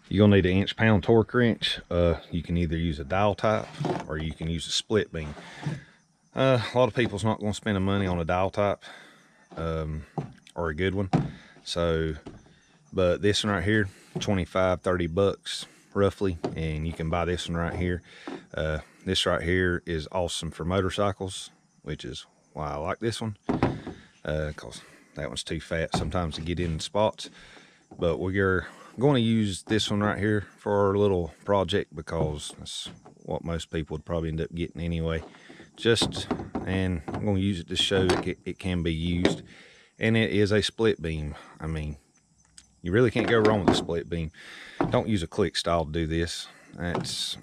You're gonna need an inch-pound torque wrench. You can either use a dial type or you can use a split beam. A lot of people's not gonna spend the money on a dial type or a good one. So, but this one right here, 25-30 bucks roughly, and you can buy this one right here. This right here is awesome for motorcycles, which is why I like this one, because that one's too fat sometimes to get in spots. But we're going to use this one right here for our little project because that's what most people would probably end up getting anyway. And I'm going to use it to show it can be used, and it is a split beam. I mean, you really can't go wrong with a split beam. Don't use a click style to do this. That's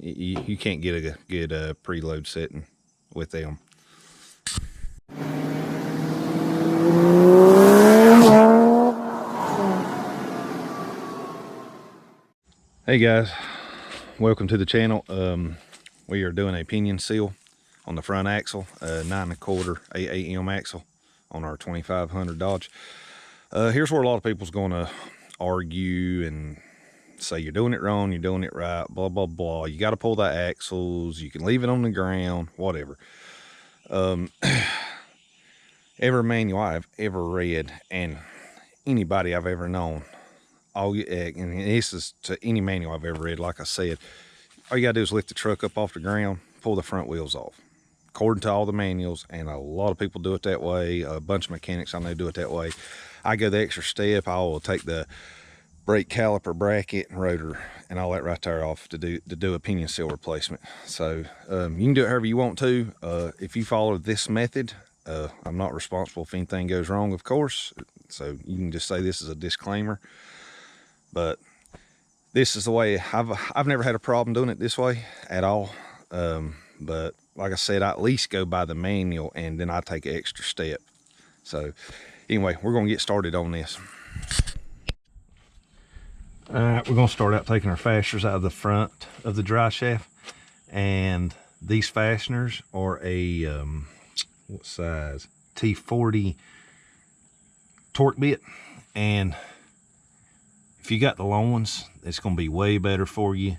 you can't get a good preload setting with them. Hey guys, welcome to the channel. We are doing a pinion seal on the front axle, 9 1/4 AAM axle on our 2500 Dodge. Here's where a lot of people's going to argue and say you're doing it wrong, you're doing it right, blah blah blah. You got to pull the axles, you can leave it on the ground, whatever. Every manual I've ever read and anybody I've ever known, and this is to any manual I've ever read, like I said, all you gotta do is lift the truck up off the ground, pull the front wheels off, according to all the manuals. And a lot of people do it that way. A bunch of mechanics I know do it that way. I go the extra step. I will take the brake caliper bracket and rotor and all that right there off to do a pinion seal replacement. So you can do it however you want to. If you follow this method, I'm not responsible if anything goes wrong, of course, so you can just say this is a disclaimer. But this is the way. I've never had a problem doing it this way at all. But like I said, I at least go by the manual and then I take an extra step. So anyway, we're gonna get started on this. All right, we're gonna start out taking our fasteners out of the front of the drive shaft, and these fasteners are a what size? T40 torque bit, and if you got the long ones, it's gonna be way better for you.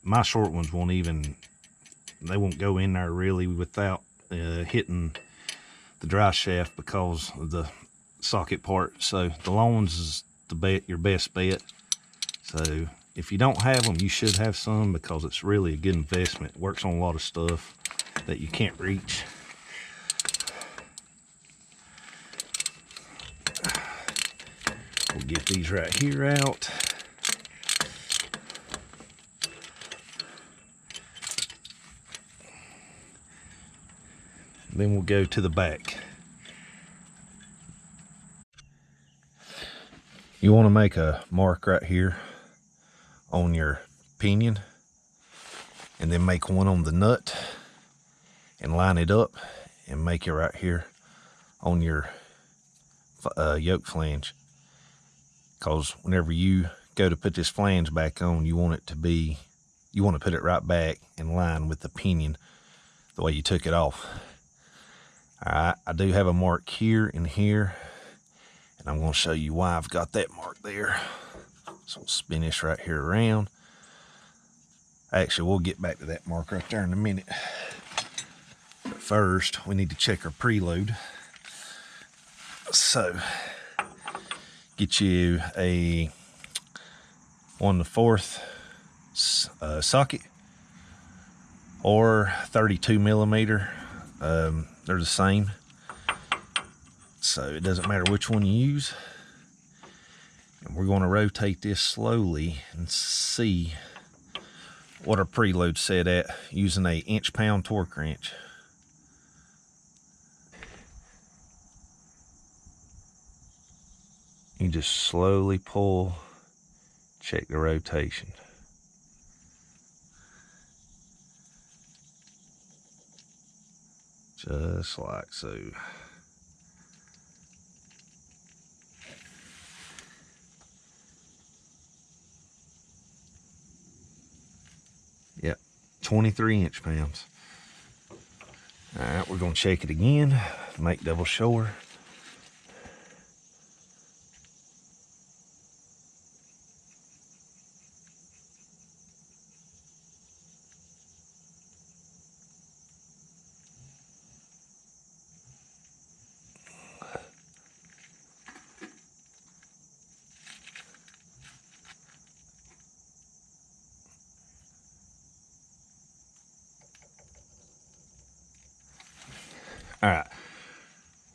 My short ones they won't go in there really without hitting the drive shaft because of the socket part. So the long ones is your best bet. So if you don't have them, you should have some, because it's really a good investment. It works on a lot of stuff that you can't reach. We'll get these right here out. Then we'll go to the back. You want to make a mark right here on your pinion, and then make one on the nut and line it up and make it right here on your yoke flange. Because whenever you go to put this flange back on, you want to put it right back in line with the pinion the way you took it off. All right, I do have a mark here and here, and I'm going to show you why I've got that mark there. So we'll spin this right here around. Actually, we'll get back to that mark right there in a minute. But first, we need to check our preload. So get you a 1 1/4 socket or 32 millimeter. They're the same, so it doesn't matter which one you use. And we're going to rotate this slowly and see what our preload set at using a inch-pound torque wrench. You just slowly pull, check the rotation. Just like so. Yep, 23 inch-pounds. All right, we're gonna check it again, make double sure. All right,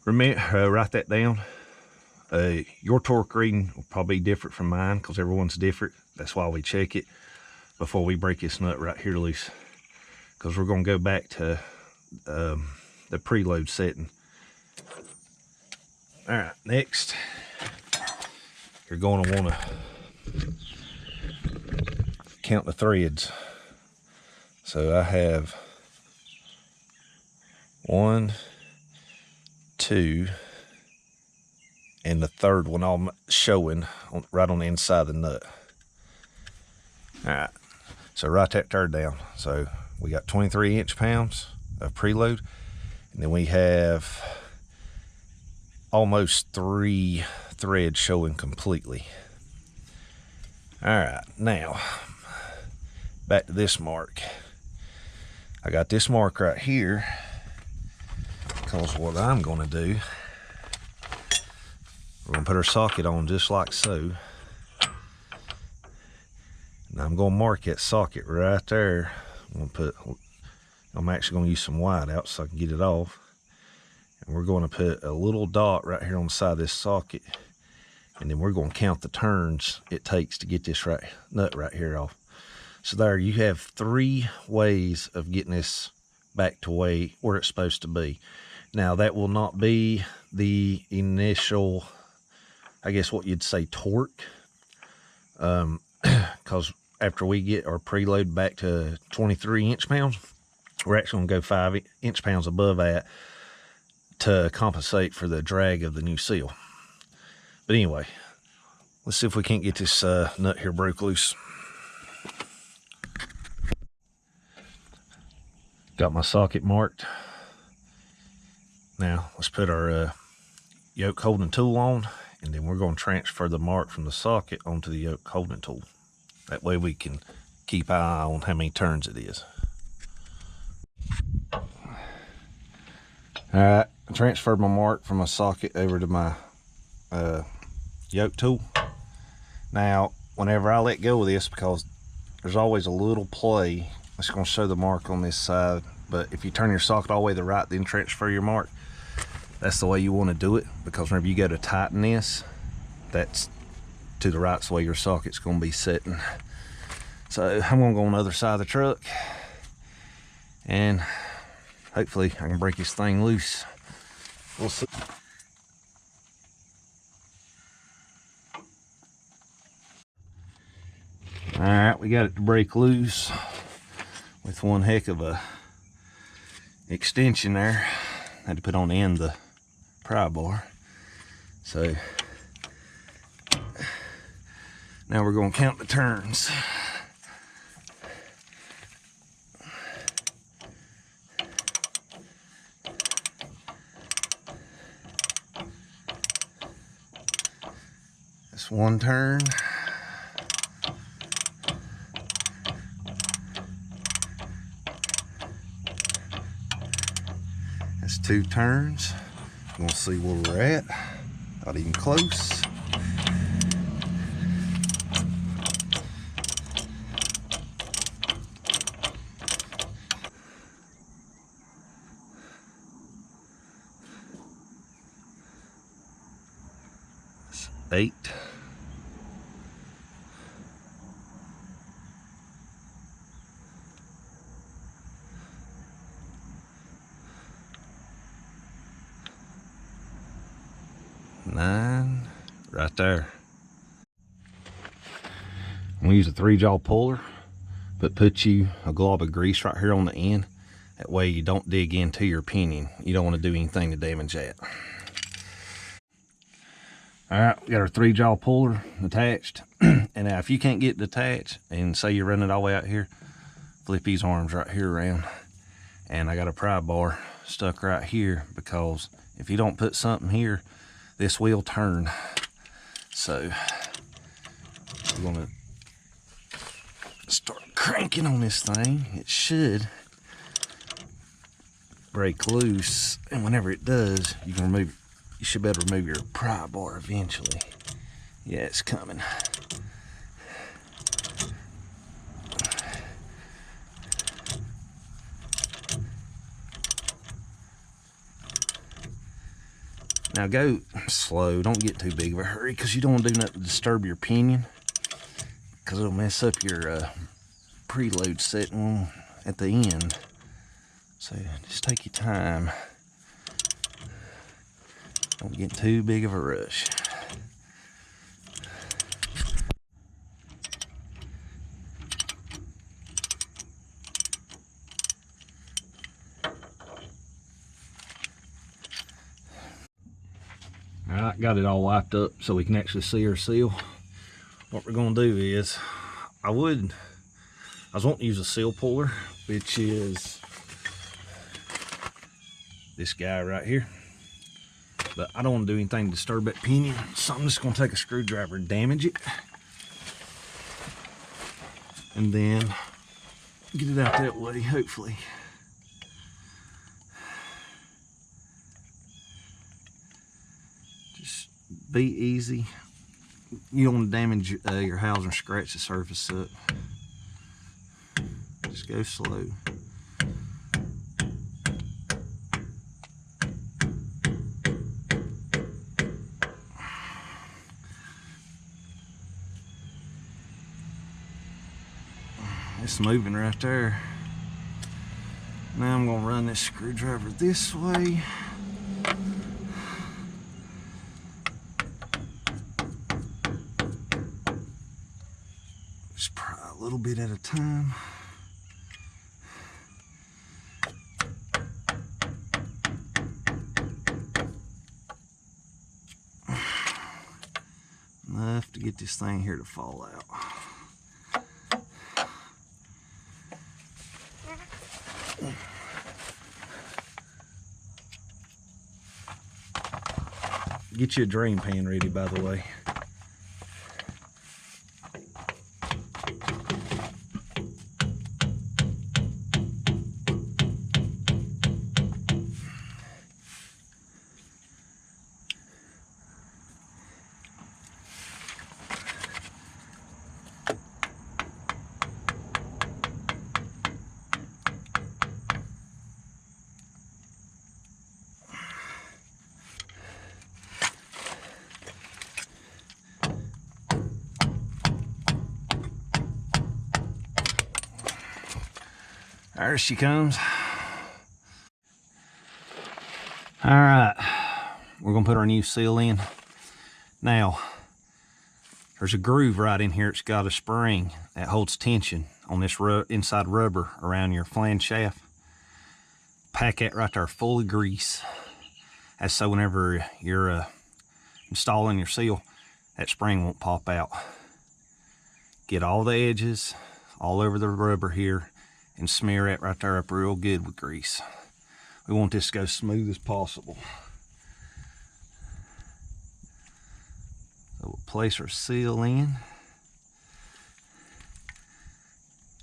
remember, write that down. Your torque reading will probably be different from mine because everyone's different. That's why we check it before we break this nut right here loose, because we're going to go back to the preload setting. All right, next, you're going to want to count the threads. So I have 1, 2, and the third one all showing right on the inside of the nut. All right, so write that third down. So we got 23 inch-pounds of preload, and then we have almost 3 threads showing completely. All right, now back to this mark. I got this mark right here because what I'm going to do, we're going to put our socket on just like so. And I'm going to mark that socket right there. I'm actually going to use some white out so I can get it off. And we're going to put a little dot right here on the side of this socket. And then we're going to count the turns it takes to get this nut right here off. So there you have 3 ways of getting this back to where it's supposed to be. Now that will not be the initial, I guess what you'd say, torque. Because after we get our preload back to 23 inch-pounds, we're actually going to go 5 inch-pounds above that to compensate for the drag of the new seal. But anyway, let's see if we can't get this nut here broke loose. Got my socket marked. Now let's put our yoke holding tool on, and then we're going to transfer the mark from the socket onto the yoke holding tool. That way we can keep an eye on how many turns it is. All right, I transferred my mark from my socket over to my yoke tool. Now, whenever I let go of this, because there's always a little play, it's going to show the mark on this side, but if you turn your socket all the way to the right, then transfer your mark, that's the way you want to do it, because whenever you go to tighten this, that's to the right's the way your socket's going to be sitting. So I'm going to go on the other side of the truck, and hopefully I can break this thing loose. We'll see. All right, we got it to break loose with one heck of a extension there. Had to put on the end of the pry bar. So now we're going to count the turns. That's 1 turn. That's 2 turns. We'll see where we're at. Not even close. That's 8. Right there. I'm gonna use a 3-jaw puller, but put you a glob of grease right here on the end. That way you don't dig into your pinion. You don't want to do anything to damage that. All right, we got our 3-jaw puller attached. And now if you can't get it attached, and say you're running it all the way out here, flip these arms right here around. And I got a pry bar stuck right here, because if you don't put something here, this will turn. So we're gonna start cranking on this thing. It should break loose, and whenever it does, you should be able to remove your pry bar eventually. Yeah, it's coming. Now go slow, don't get too big of a hurry, because you don't want to do nothing to disturb your pinion, because it'll mess up your preload setting at the end. So just take your time. Don't get too big of a rush. Alright, got it all wiped up so we can actually see our seal. What we're gonna do is, I was wanting to use a seal puller, which is this guy right here. But I don't want to do anything to disturb that pinion, so I'm just gonna take a screwdriver and damage it. And then get it out that way, hopefully. Just be easy. You don't want to damage your housing, scratch the surface up. Just go slow. It's moving right there. Now I'm gonna run this screwdriver this way. Just pry a little bit at a time. Enough to get this thing here to fall out. Get you a drain pan ready, by the way. There she comes. All right, we're gonna put our new seal in. Now, there's a groove right in here. It's got a spring that holds tension on this inside rubber around your flange shaft. Pack that right there full of grease. That's so whenever you're installing your seal, that spring won't pop out. Get all the edges all over the rubber here and smear it right there up real good with grease. We want this to go smooth as possible. So we'll place our seal in.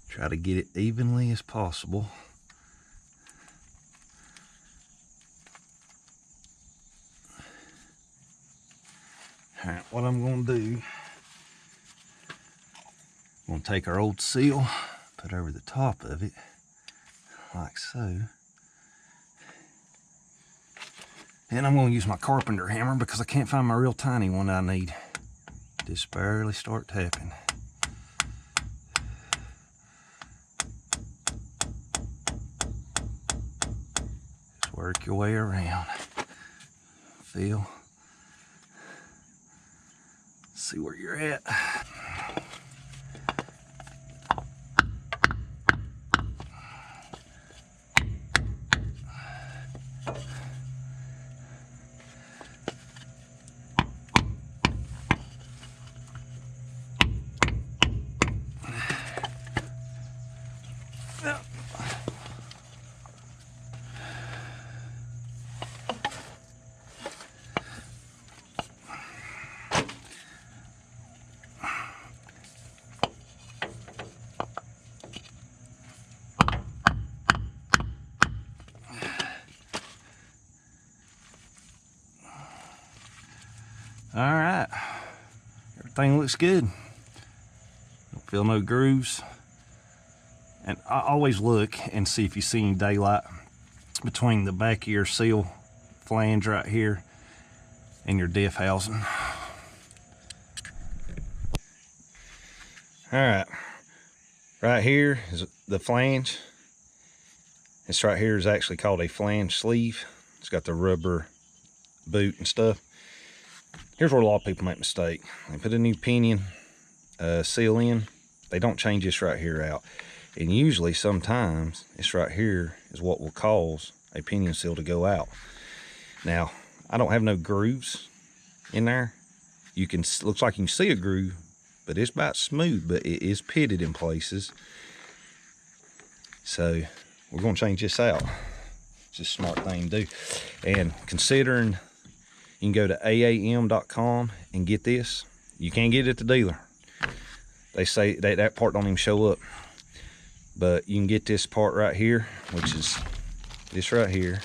Try to get it evenly as possible. All right, what I'm gonna do, I'm gonna take our old seal, put over the top of it, like so. And I'm gonna use my carpenter hammer because I can't find my real tiny one I need. Just barely start tapping. Just work your way around. Feel. See where you're at. All right, everything looks good. Don't feel no grooves. And I always look and see if you see any daylight between the back of your seal flange right here and your diff housing. All right, right here is the flange. This right here is actually called a flange sleeve. It's got the rubber boot and stuff. Here's where a lot of people make a mistake. They put a new pinion seal in. They don't change this right here out. And usually, sometimes, this right here is what will cause a pinion seal to go out. Now, I don't have no grooves in there. You can, looks like you can see a groove, but it's about smooth, but it is pitted in places. So, we're gonna change this out. It's a smart thing to do. And considering you can go to aam.com and get this, you can't get it at the dealer. They say that part don't even show up. But you can get this part right here, which is this right here.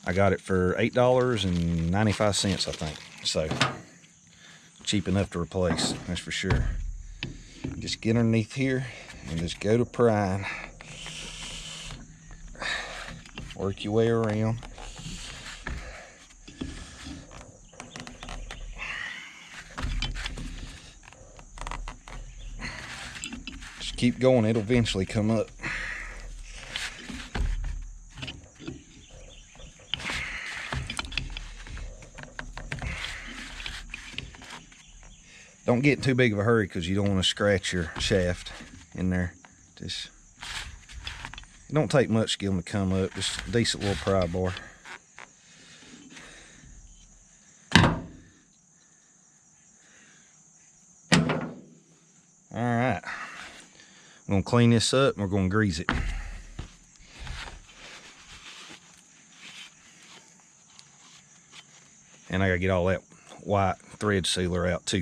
I got it for $8.95, I think. So cheap enough to replace, that's for sure. Just get underneath here and just go to prying. Work your way around. Keep going, it'll eventually come up. Don't get in too big of a hurry because you don't want to scratch your shaft in there. Just, it don't take much to get them to come up. Just a decent little pry bar. All right. I'm gonna clean this up and we're gonna grease it. And I gotta get all that white thread sealer out too.